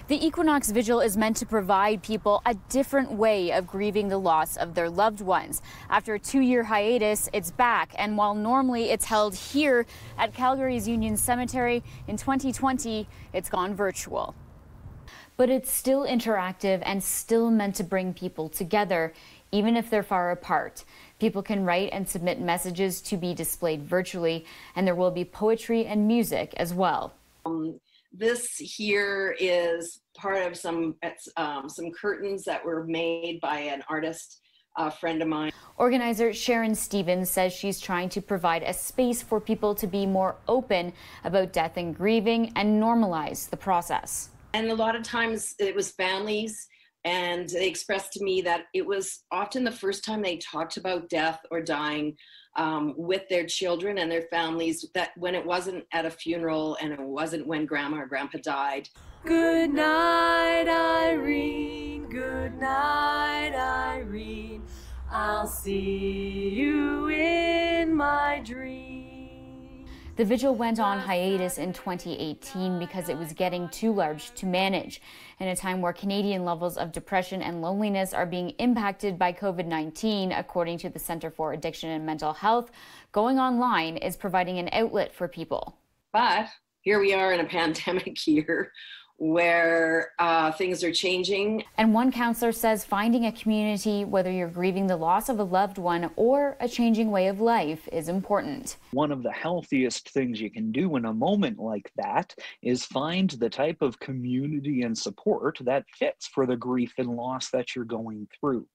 The Equinox Vigil is meant to provide people a different way of grieving the loss of their loved ones. After a 2-year hiatus, it's back, and while normally it's held here at Calgary's Union Cemetery, in 2020, it's gone virtual. But it's still interactive and still meant to bring people together, even if they're far apart. People can write and submit messages to be displayed virtually, and there will be poetry and music as well. This here is part of some curtains that were made by an artist friend of mine. Organizer Sharon Stevens says she's trying to provide a space for people to be more open about death and grieving and normalize the process. And a lot of times it was families, and they expressed to me that it was often the first time they talked about death or dying with their children and their families, that when it wasn't at a funeral and it wasn't when grandma or grandpa died. Good night, Irene. Good night, Irene. I'll see you in my dream. The vigil went on hiatus in 2018 because it was getting too large to manage. In a time where Canadian levels of depression and loneliness are being impacted by COVID-19, according to the Centre for Addiction and Mental Health, going online is providing an outlet for people. But here we are in a pandemic year where things are changing. And one counselor says finding a community, whether you're grieving the loss of a loved one or a changing way of life, is important. One of the healthiest things you can do in a moment like that is find the type of community and support that fits for the grief and loss that you're going through.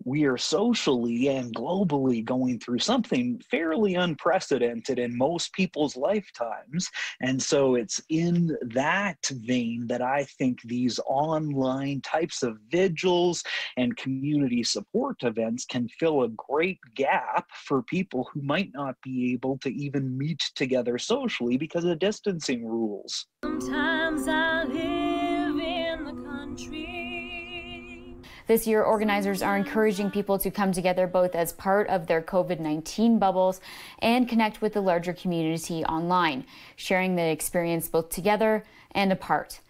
We are socially and globally going through something fairly unprecedented in most people's lifetimes. And so it's in that vein that I think these online types of vigils and community support events can fill a great gap for people who might not be able to even meet together socially because of distancing rules. Sometimes I live in the country. This year, organizers are encouraging people to come together both as part of their COVID-19 bubbles and connect with the larger community online, sharing the experience both together and apart.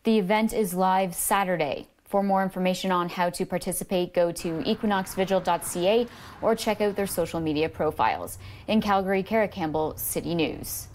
The event is live Saturday. For more information on how to participate, go to equinoxvigil.ca or check out their social media profiles. In Calgary, Kara Campbell, City News.